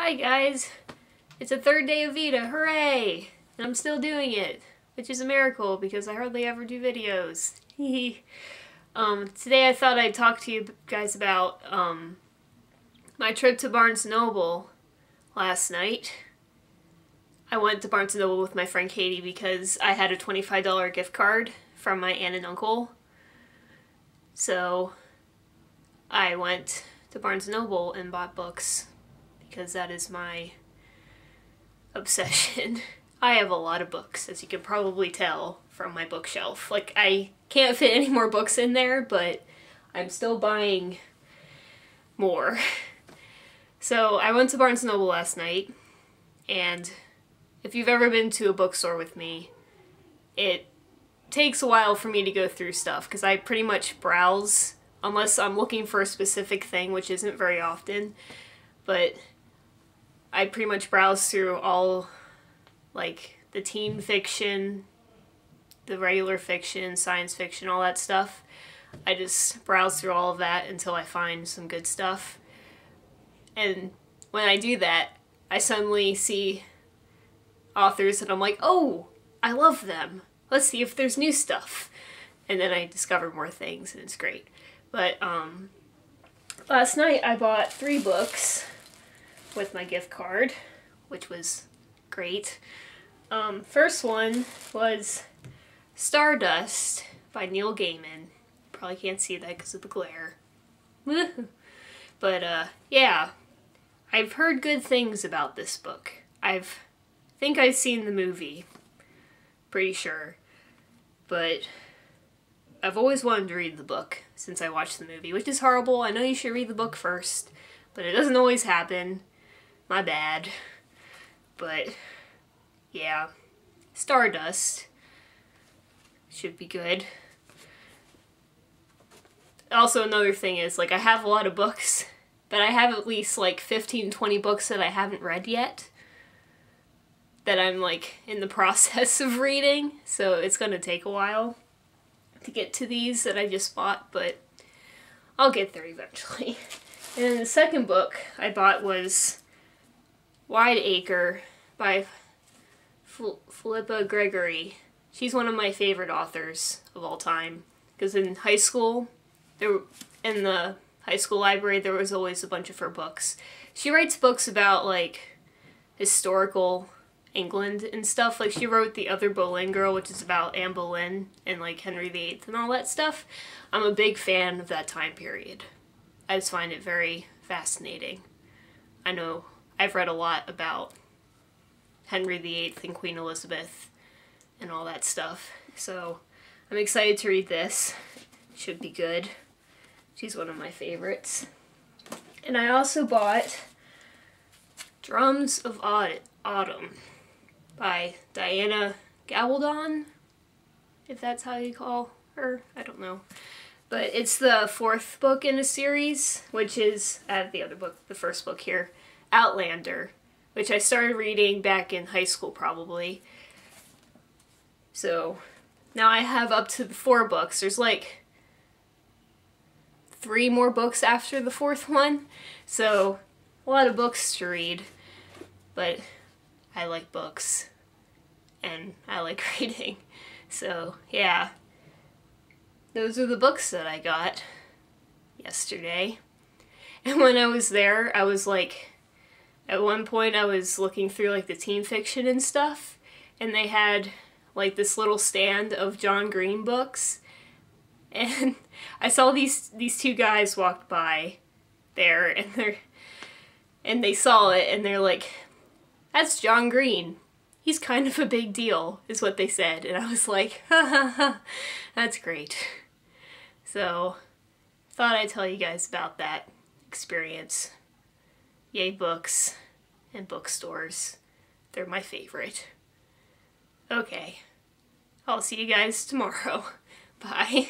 Hi guys! It's the third day of VEDA, hooray! And I'm still doing it, which is a miracle because I hardly ever do videos. Today I thought I'd talk to you guys about my trip to Barnes & Noble last night. I went to Barnes & Noble with my friend Katie because I had a $25 gift card from my aunt and uncle. So I went to Barnes & Noble and bought books because that is my obsession. I have a lot of books, as you can probably tell from my bookshelf. Like, I can't fit any more books in there, but I'm still buying more. So I went to Barnes & Noble last night, and if you've ever been to a bookstore with me, it takes a while for me to go through stuff, because I pretty much browse, unless I'm looking for a specific thing, which isn't very often, but I pretty much browse through all, like, the teen fiction, the regular fiction, science fiction, all that stuff. I just browse through all of that until I find some good stuff. And when I do that, I suddenly see authors that I'm like, oh, I love them. Let's see if there's new stuff. And then I discover more things, and it's great. But last night I bought 3 books with my gift card, which was great. First one was Stardust by Neil Gaiman. Probably can't see that because of the glare. But yeah, I've heard good things about this book. Think I've seen the movie, pretty sure, but I've always wanted to read the book since I watched the movie, which is horrible. I know you should read the book first, but it doesn't always happen. My bad. But yeah, Stardust should be good. Also, another thing is, like, I have a lot of books, but I have at least like 15-20 books that I haven't read yet that I'm like in the process of reading, so it's gonna take a while to get to these that I just bought, but I'll get there eventually. And then the second book I bought was Wide Acre by Philippa Gregory. She's one of my favorite authors of all time, because in high school, in the high school library, there was always a bunch of her books. She writes books about, like, historical England and stuff. Like, she wrote The Other Boleyn Girl, which is about Anne Boleyn and, like, Henry VIII and all that stuff. I'm a big fan of that time period. I just find it very fascinating. I know I've read a lot about Henry VIII and Queen Elizabeth and all that stuff, so I'm excited to read this. Should be good. She's one of my favorites. And I also bought Drums of Autumn by Diana Gabaldon, if that's how you call her, I don't know. But it's the 4th book in a series, which is, I have the other book, the first book here, Outlander, which I started reading back in high school probably. So now I have up to the 4 books. There's like 3 more books after the 4th one, so a lot of books to read, but I like books and I like reading. So yeah, those are the books that I got yesterday. And when I was there, I was like, at one point I was looking through like the teen fiction and stuff, and they had like this little stand of John Green books, and I saw these 2 guys walked by there, and they saw it, and they're like, that's John Green. He's kind of a big deal, is what they said. And I was like, ha ha ha, that's great. So, thought I'd tell you guys about that experience. Yay, books and bookstores. They're my favorite. Okay, I'll see you guys tomorrow. Bye.